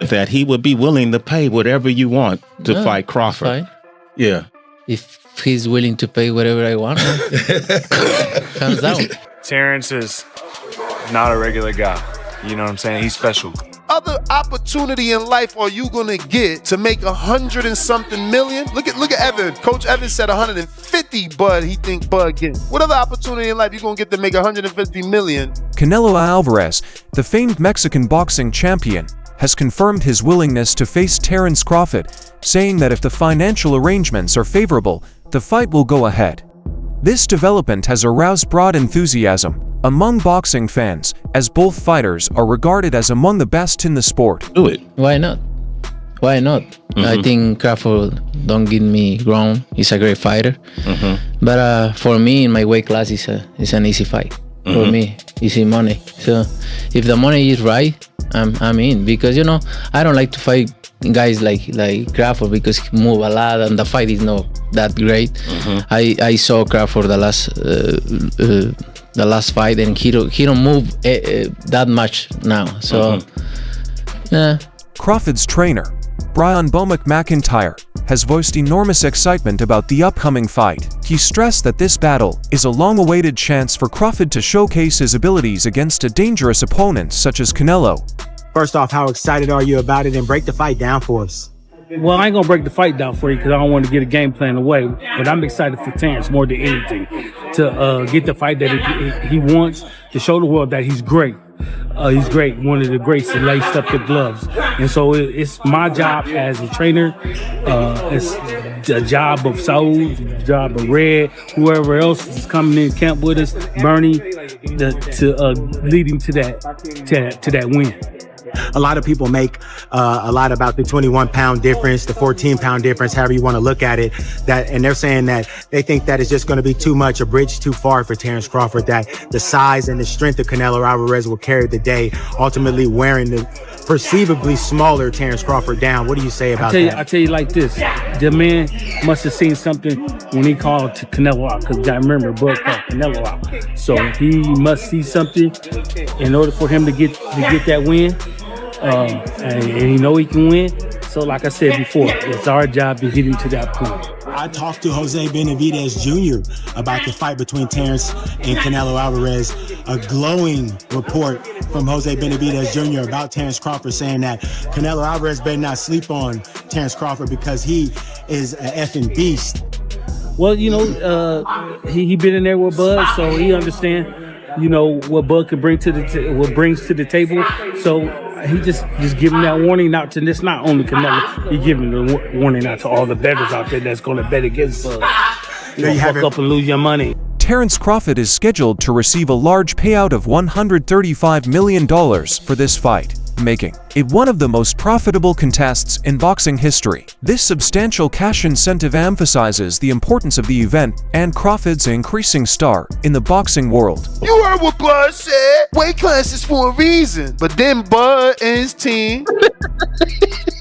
that he would be willing to pay whatever you want to fight Crawford. Fine. Yeah. If he's willing to pay whatever I want, hands down. Terrence is not a regular guy. You know what I'm saying? He's special. Other opportunity in life are you gonna get to make 100 and something million? Look at Evan. Coach Evan said 150, but he think Bud get. What other opportunity in life you gonna get to make 150 million? Canelo Alvarez, the famed Mexican boxing champion, has confirmed his willingness to face Terrence Crawford, saying that if the financial arrangements are favorable, the fight will go ahead. This development has aroused broad enthusiasm among boxing fans, as both fighters are regarded as among the best in the sport. Do it. Why not? Why not? I think Crawford don't get me wrong. He's a great fighter. But for me, in my weight class, it's an easy fight. For me, easy money. So if the money is right, I'm in. Because, you know, I don't like to fight guys like Crawford because he move a lot and the fight is not that great. I saw Crawford the last fight and he don't move that much now. So yeah. Crawford's trainer, Brian Bomack McIntyre, has voiced enormous excitement about the upcoming fight. He stressed that this battle is a long-awaited chance for Crawford to showcase his abilities against a dangerous opponent such as Canelo. First off, how excited are you about it, and break the fight down for us? Well, I ain't gonna break the fight down for you because I don't want to get a game plan away. But I'm excited for Terrence more than anything to get the fight that he wants, to show the world that he's great. He's great, one of the greats that laced up the gloves. And so it's my job as a trainer. It's the job of Saul, the job of Red, whoever else is coming in camp with us, Bernie, to lead him to that win. A lot of people make a lot about the 21-pound difference, the 14-pound difference, however you want to look at it. And they're saying that they think that it's just going to be too much, a bridge too far for Terrence Crawford, that the size and the strength of Canelo Alvarez will carry the day, ultimately wearing the perceivably smaller Terrence Crawford down. What do you say about that? I tell you like this. The man must have seen something when he called Canelo out, because I remember Bud called Canelo out. So he must see something in order for him to get that win. And he know he can win. So like I said before, it's our job to get him to that point. I talked to Jose Benavidez Jr. about the fight between Terrence and Canelo Alvarez. A glowing report from Jose Benavidez Jr. about Terrence Crawford, saying that Canelo Alvarez better not sleep on Terrence Crawford because he is an effing beast. Well, you know, he been in there with Bud, so he understand, you know, what Bud could bring to what brings to the table. So he just giving that warning out to this, not only Canelo, he giving the warning out to all the bettors out there that's going to bet against Bud. You know, fuck up and lose your money. Terrence Crawford is scheduled to receive a large payout of $135 million for this fight, making it one of the most profitable contests in boxing history. This substantial cash incentive emphasizes the importance of the event and Crawford's increasing star in the boxing world. You heard what Bud said. Weight class is for a reason. But then Bud and his team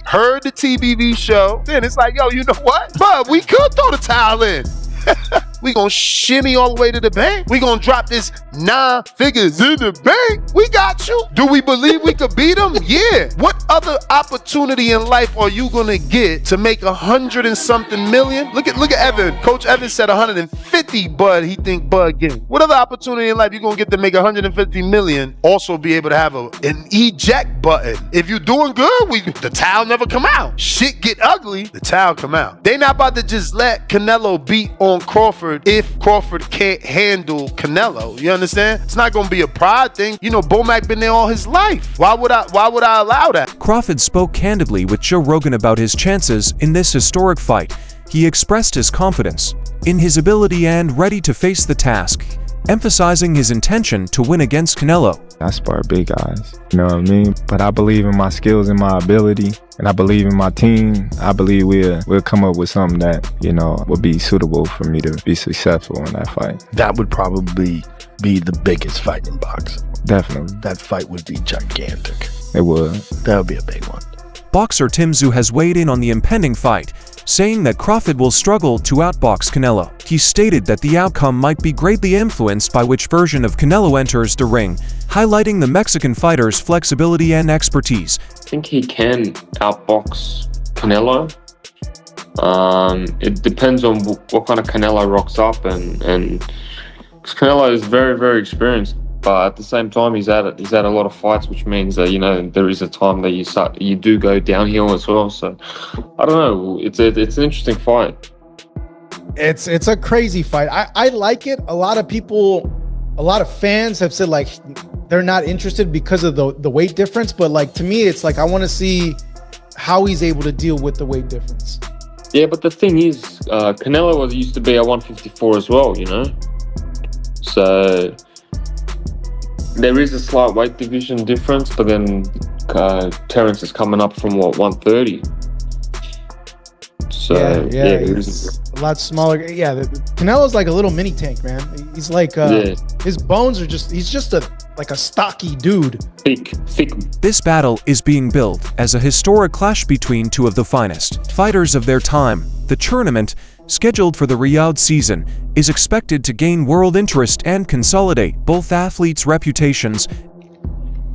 heard the TBV show. Then it's like, yo, you know what? Bud, we could throw the towel in. We gonna shimmy all the way to the bank. We gonna drop this 9 figures in the bank. We got you. Do we believe we could beat them? Yeah. What other opportunity in life are you gonna get to make 100 and something million? Look at Evan. Coach Evan said 150, but he think Bud get. What other opportunity in life you gonna get to make 150 million? Also be able to have an eject button. If you doing good, the towel never come out. Shit get ugly, the towel come out. They not about to just let Canelo beat on Crawford if Crawford can't handle Canelo. You understand? It's not gonna be a pride thing. You know, Bomack been there all his life. Why would I allow that? Crawford spoke candidly with Joe Rogan about his chances in this historic fight. He expressed his confidence in his ability and ready to face the task, emphasizing his intention to win against Canelo. I spar big guys, you know what I mean? But I believe in my skills and my ability, and I believe in my team. I believe we'll come up with something that, you know, will be suitable for me to be successful in that fight. That would probably be the biggest fight in boxing. Definitely. That fight would be gigantic. It would. That would be a big one. boxer Tim Tszyu has weighed in on the impending fight, saying that Crawford will struggle to outbox Canelo. He stated that the outcome might be greatly influenced by which version of Canelo enters the ring, highlighting the Mexican fighter's flexibility and expertise. I think he can outbox Canelo. It depends on what kind of Canelo rocks up, and because Canelo is very, very experienced, but at the same time he's had a lot of fights, which means that there is a time that you do go downhill as well. So I don't know. It's an interesting fight. It's a crazy fight. I like it. A lot of fans have said like they're not interested because of the weight difference, but like to me it's like I want to see how he's able to deal with the weight difference. Yeah, but the thing is, Canelo used to be a 154 as well, So there is a slight weight division difference, but then Terence is coming up from 130. So yeah, it's a lot smaller. Yeah, Canelo's like a little mini tank, man. He's like his bones are he's just a stocky dude. Thick. This battle is being billed as a historic clash between two of the finest fighters of their time. The tournament, scheduled for the Riyadh season, is expected to gain world interest and consolidate both athletes' reputations.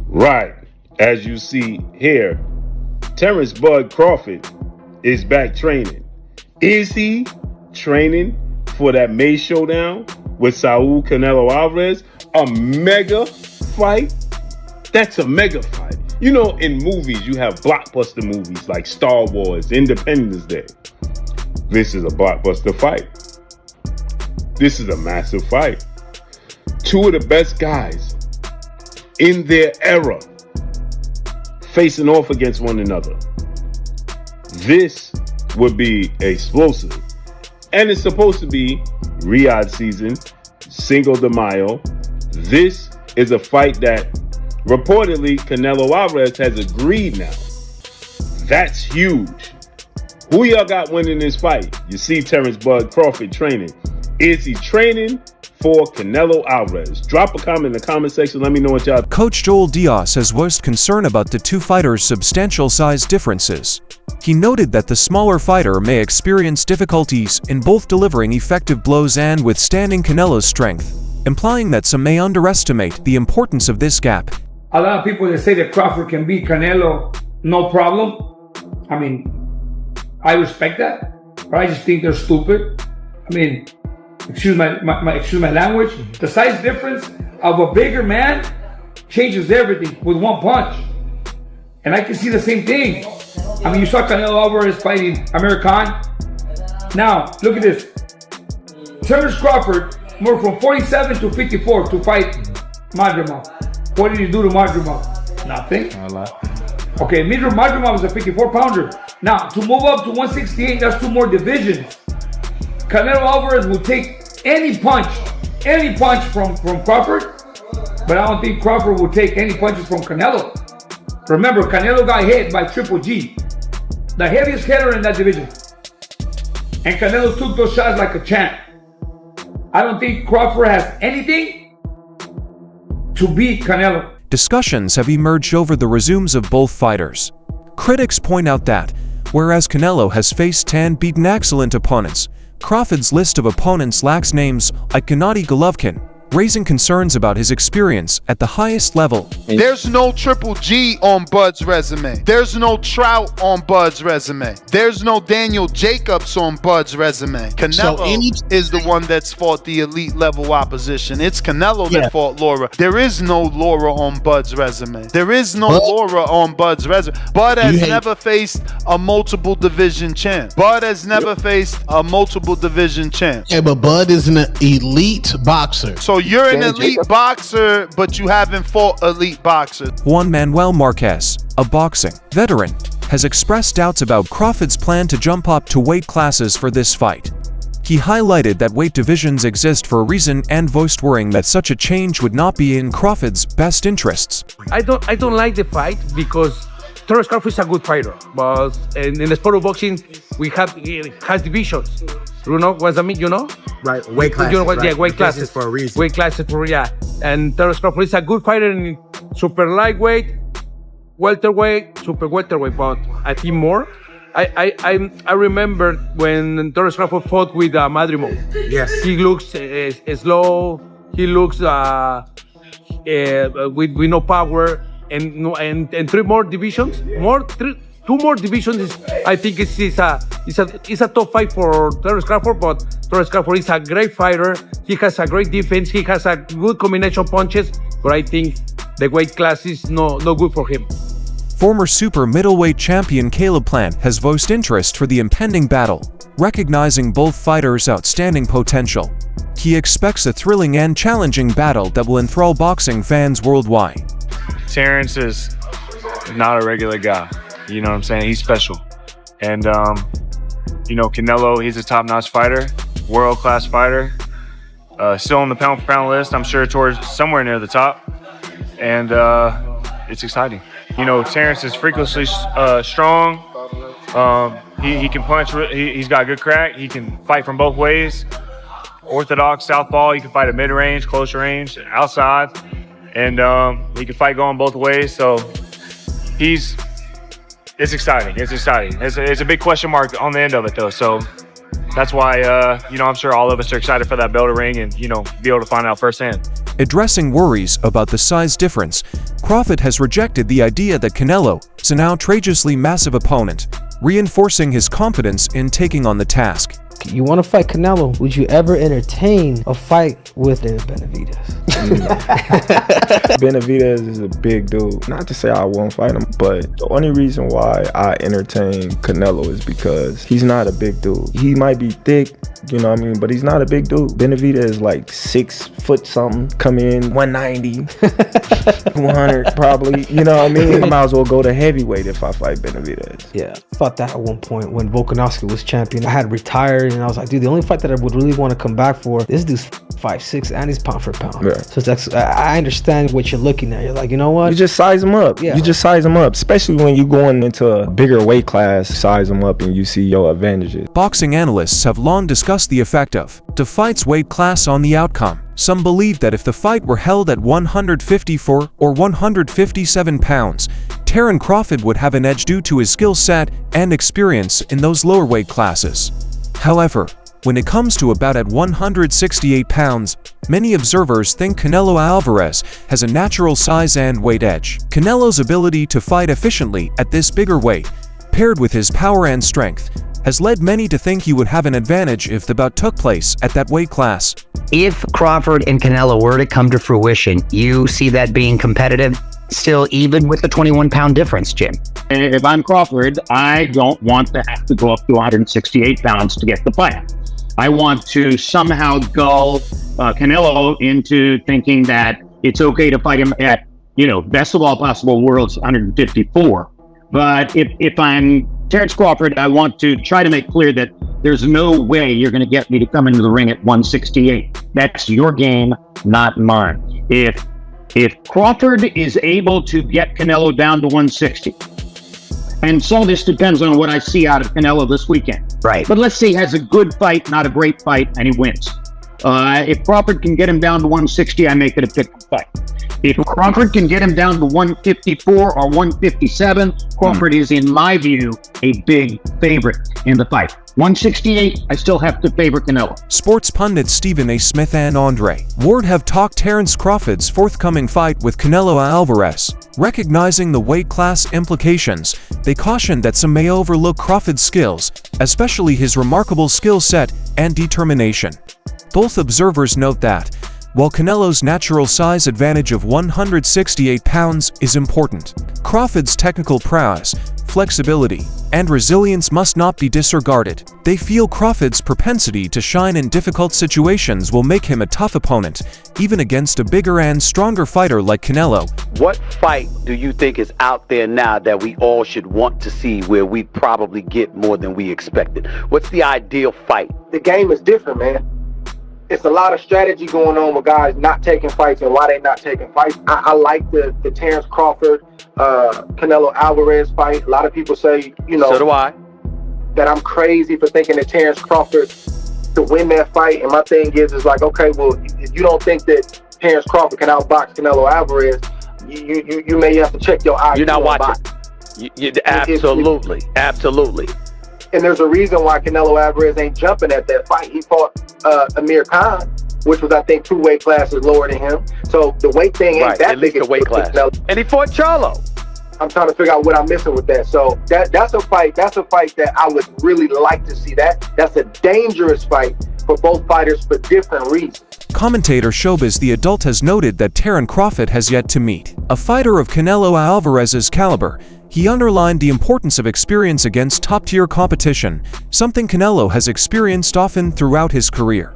Right, as you see here, Terence "Bud" Crawford is back training. Is he training for that May showdown with Saul Canelo Alvarez? A mega fight? That's a mega fight. In movies, you have blockbuster movies like Star Wars, Independence Day. This is a blockbuster fight. This is a massive fight. Two of the best guys in their era facing off against one another. This would be explosive. And it's supposed to be Riyadh season, Cinco de Mayo. This is a fight that reportedly Canelo Alvarez has agreed now. That's huge. Who y'all got winning this fight? You see Terence "Bud" Crawford training. Is he training for Canelo Alvarez? Drop a comment in the comment section. Let me know what y'all. Coach Joel Diaz has voiced concern about the two fighters' substantial size differences. He noted that the smaller fighter may experience difficulties in both delivering effective blows and withstanding Canelo's strength, implying that some may underestimate the importance of this gap. A lot of people that say that Crawford can beat Canelo, no problem. I mean, I respect that, but I just think they're stupid. I mean, excuse my language. The size difference of a bigger man changes everything with one punch. And I can see the same thing. I mean, you saw Canelo Alvarez fighting Amir Khan. Now, look at this. Terence Crawford moved from 47 to 54 to fight Madrimov. What did he do to Madrimov? Nothing. Okay, Madrimov was a 54-pounder. Now, to move up to 168, that's two more divisions. Canelo Alvarez will take any punch from Crawford, but I don't think Crawford will take any punches from Canelo. Remember, Canelo got hit by Triple G, the heaviest hitter in that division. And Canelo took those shots like a champ. I don't think Crawford has anything to beat Canelo. Discussions have emerged over the resumes of both fighters. Critics point out that, whereas Canelo has faced 10 beaten excellent opponents, Crawford's list of opponents lacks names like Gennady Golovkin, raising concerns about his experience at the highest level. There's no Triple G on Bud's resume. There's no Trout on Bud's resume. There's no Daniel Jacobs on Bud's resume. Canelo is the one that's fought the elite level opposition. It's Canelo that fought Laura. There is no Laura on Bud's resume. There is no Laura on Bud's resume. Bud has never faced a multiple division champ. Bud has never faced a multiple division champ. Yeah, but Bud is an elite boxer. So you're an elite boxer, but you haven't fought elite boxers. Juan Manuel Marquez, a boxing veteran, has expressed doubts about Crawford's plan to jump up to weight classes for this fight. He highlighted that weight divisions exist for a reason and voiced worrying that such a change would not be in Crawford's best interests. I don't like the fight because Terence Crawford is a good fighter, but in the sport of boxing, it has divisions. You know what I mean? Right, weight classes. You know what? Right? Yeah, weight classes for a reason. Weight classes for And Terence Crawford is a good fighter in super lightweight, welterweight, super welterweight, but I think more. I remember when Terence Crawford fought with Madrimo. Yes. He looks slow. He looks with no power, and three more divisions, two more divisions. I think it's a top fight for Terence Crawford, but Terence Crawford is a great fighter. He has a great defense. He has a good combination of punches, but I think the weight class is no good for him. Former super middleweight champion Caleb Plant has voiced interest for the impending battle, recognizing both fighters' outstanding potential. He expects a thrilling and challenging battle that will enthrall boxing fans worldwide. Terence is not a regular guy. You know what I'm saying? He's special. And, Canelo, he's a top-notch fighter, world-class fighter. Still on the pound-for-pound list, I'm sure towards somewhere near the top. And it's exciting. Terence is freakishly strong. He can punch. He's got good crack. He can fight from both ways. Orthodox, southpaw. He can fight at mid-range, close range, outside. And he can fight going both ways. So it's exciting. It's exciting. It's a big question mark on the end of it, though. So that's why, I'm sure all of us are excited for that bell to ring and, be able to find out firsthand. Addressing worries about the size difference, Crawford has rejected the idea that Canelo is an outrageously massive opponent, reinforcing his confidence in taking on the task. You want to fight Canelo? Would you ever entertain a fight with Benavidez? Benavidez is a big dude. Not to say I won't fight him, but the only reason why I entertain Canelo is because he's not a big dude. He might be thick, but he's not a big dude. Benavidez is like 6 foot something, come in 190, 200 probably, I might as well go to heavyweight if I fight Benavidez. Yeah, I thought that at one point when Volkanovski was champion. I had retired and I was like, dude, the only fight that I would really want to come back for, this dude's 5'6" and he's pound for pound. Yeah. So I understand what you're looking at. You're like, you know what? You just size him up. Yeah. You just size him up, especially when you're going into a bigger weight class, size him up and you see your advantages. Boxing analysts have long discussed the effect of the fight's weight class on the outcome. Some believe that if the fight were held at 154 or 157 pounds, Terence Crawford would have an edge due to his skill set and experience in those lower weight classes. However, when it comes to a bout at 168 pounds, many observers think Canelo Alvarez has a natural size and weight edge. Canelo's ability to fight efficiently at this bigger weight, paired with his power and strength, has led many to think he would have an advantage if the bout took place at that weight class. If Crawford and Canelo were to come to fruition, you see that being competitive still, even with the 21-pound difference, Jim? If I'm Crawford, I don't want to have to go up to 168 pounds to get the fight. I want to somehow gull Canelo into thinking that it's okay to fight him at, best of all possible worlds, 154. But if I'm Terence Crawford, I want to try to make clear that there's no way you're going to get me to come into the ring at 168. That's your game, not mine. If Crawford is able to get Canelo down to 160, and so this depends on what I see out of Canelo this weekend. Right. But let's say he has a good fight, not a great fight, and he wins. If Crawford can get him down to 160, I make it a pick fight. If Crawford can get him down to 154 or 157, Crawford is, in my view, a big favorite in the fight. 168, I still have to favor Canelo. Sports pundits Stephen A. Smith and Andre Ward have talked Terence Crawford's forthcoming fight with Canelo Alvarez. Recognizing the weight class implications, they cautioned that some may overlook Crawford's skills, especially his remarkable skill set and determination. Both observers note that, while Canelo's natural size advantage of 168 pounds is important, Crawford's technical prowess, flexibility, and resilience must not be disregarded. They feel Crawford's propensity to shine in difficult situations will make him a tough opponent, even against a bigger and stronger fighter like Canelo. What fight do you think is out there now that we all should want to see where we probably get more than we expected? What's the ideal fight? The game is different, man. It's a lot of strategy going on with guys not taking fights and why they not taking fights. I like the Terence Crawford, Canelo Alvarez fight. A lot of people say, So do I. That I'm crazy for thinking that Terence Crawford to win that fight. And my thing is like, okay, well, if you don't think that Terence Crawford can outbox Canelo Alvarez, you may have to check your IQ. You're not on watching. Absolutely. Absolutely. And there's a reason why Canelo Alvarez ain't jumping at that fight. He fought Amir Khan, which was, I think, 2 weight classes lower than him. So the weight thing ain't that at least big a weight class. And he fought Charlo. I'm trying to figure out what I'm missing with that. So that's a fight. That's a fight that I would really like to see. That's a dangerous fight for both fighters for different reasons. Commentator Showbiz the Adult has noted that Terence Crawford has yet to meet a fighter of Canelo Alvarez's caliber. He underlined the importance of experience against top-tier competition, something Canelo has experienced often throughout his career.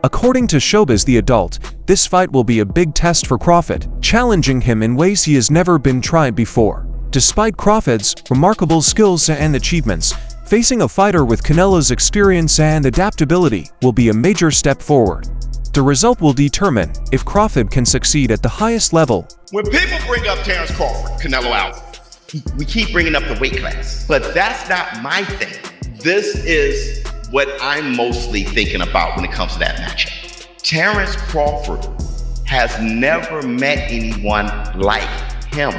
According to Showbiz the Adult, this fight will be a big test for Crawford, challenging him in ways he has never been tried before. Despite Crawford's remarkable skills and achievements, facing a fighter with Canelo's experience and adaptability will be a major step forward. The result will determine if Crawford can succeed at the highest level. When people bring up Terence Crawford, Canelo Alvarez, we keep bringing up the weight class, but that's not my thing. This is what I'm mostly thinking about when it comes to that matchup. Terence Crawford has never met anyone like him.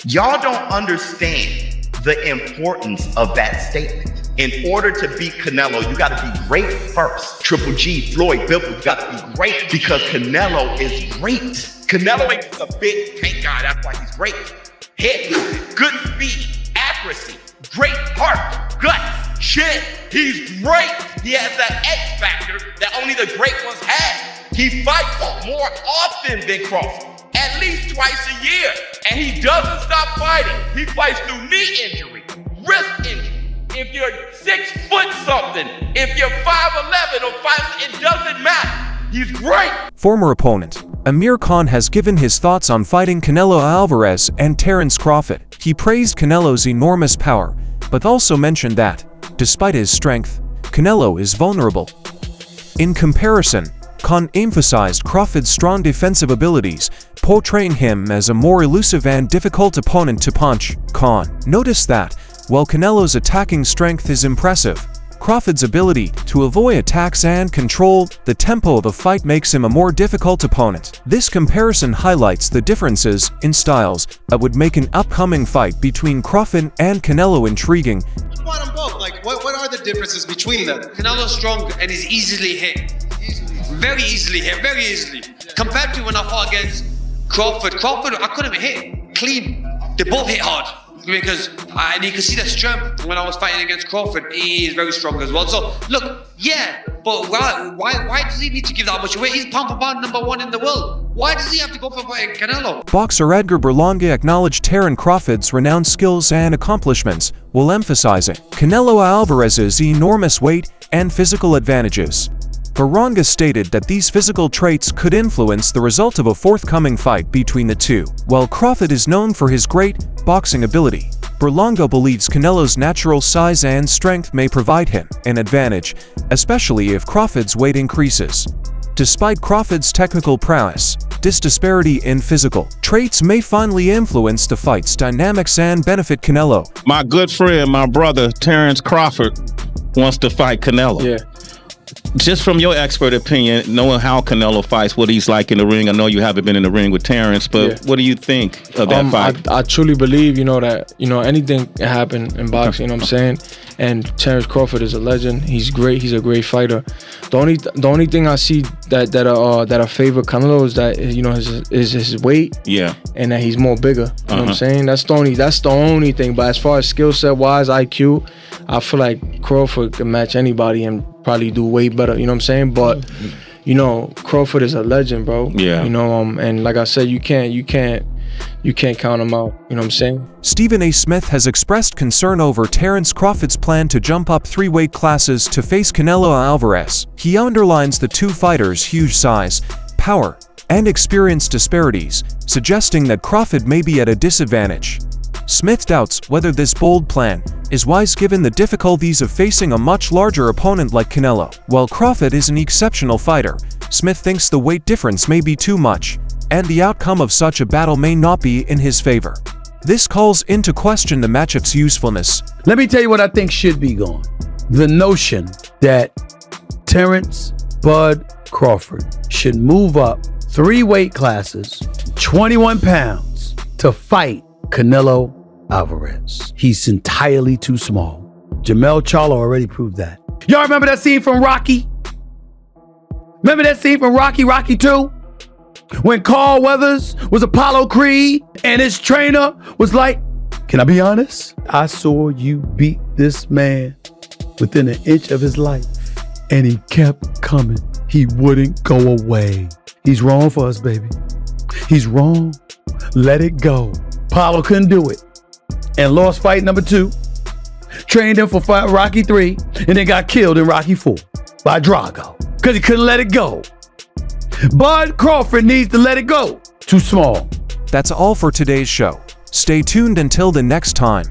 Y'all don't understand the importance of that statement. In order to beat Canelo, you got to be great first. Triple G, Floyd, Bill, you got to be great because Canelo is great. Canelo ain't just a big tank guy, that's why he's great. Head movement, good speed, accuracy, great heart, guts, chin. He's great. He has that X factor that only the great ones have. He fights more often than Crawford, at least twice a year. And he doesn't stop fighting. He fights through knee injury, wrist injury. If you're 6 foot something, if you're 5'11" or 5, it doesn't matter. He's great. Former opponent Amir Khan has given his thoughts on fighting Canelo Alvarez and Terence Crawford. He praised Canelo's enormous power, but also mentioned that, despite his strength, Canelo is vulnerable. In comparison, Khan emphasized Crawford's strong defensive abilities, portraying him as a more elusive and difficult opponent to punch. Khan noticed that, while Canelo's attacking strength is impressive, Crawford's ability to avoid attacks and control the tempo of the fight makes him a more difficult opponent. This comparison highlights the differences in styles that would make an upcoming fight between Crawford and Canelo intriguing. I want them both. Like, what are the differences between them? Canelo's strong and he's easily hit. Very easily hit, very easily. Compared to when I fought against Crawford, I couldn't hit clean. They both hit hard. Because and you can see that strength when I was fighting against Crawford. He is very strong as well. So look, yeah, but why does he need to give that much weight? He's pound for pound #1 in the world. Why does he have to go for fighting Canelo? Boxer Edgar Berlanga acknowledged Terence Crawford's renowned skills and accomplishments, while emphasizing Canelo Alvarez's enormous weight and physical advantages. Berlanga stated that these physical traits could influence the result of a forthcoming fight between the two. While Crawford is known for his great boxing ability, Berlanga believes Canelo's natural size and strength may provide him an advantage, especially if Crawford's weight increases. Despite Crawford's technical prowess, this disparity in physical traits may finally influence the fight's dynamics and benefit Canelo. My good friend, my brother, Terence Crawford, wants to fight Canelo. Yeah. Just from your expert opinion, knowing how Canelo fights, what he's like in the ring, I know you haven't been in the ring with Terence, but what do you think of that fight? I truly believe, that, anything can happen in boxing, you know what I'm saying? And Terence Crawford is a legend. He's great. He's a great fighter. The only thing I see that I favor Canelo is that, is his weight. Yeah. And that he's more bigger. You know what I'm saying? That's the only thing. But as far as skill set wise, IQ, I feel like Crawford can match anybody and probably do way better, you know what I'm saying? But Crawford is a legend, bro. Yeah. And like I said, you can't count him out, you know what I'm saying? Stephen A. Smith has expressed concern over Terence Crawford's plan to jump up 3 weight classes to face Canelo Alvarez. He underlines the two fighters' huge size, power, and experience disparities, suggesting that Crawford may be at a disadvantage. Smith doubts whether this bold plan is wise given the difficulties of facing a much larger opponent like Canelo. While Crawford is an exceptional fighter, Smith thinks the weight difference may be too much, and the outcome of such a battle may not be in his favor. This calls into question the matchup's usefulness. Let me tell you what I think should be gone. The notion that Terence Bud Crawford should move up 3 weight classes 21 pounds to fight Canelo Alvarez. He's entirely too small. Jermell Charlo already proved that. Y'all remember that scene from Rocky? Remember that scene from Rocky 2? When Carl Weathers was Apollo Creed and his trainer was like, can I be honest? I saw you beat this man within an inch of his life. And he kept coming. He wouldn't go away. He's wrong for us, baby. He's wrong. Let it go. Apollo couldn't do it. And lost fight number 2. Trained him for Rocky 3. And then got killed in Rocky 4 by Drago. Because he couldn't let it go. Bud Crawford needs to let it go. Too small. That's all for today's show. Stay tuned until the next time.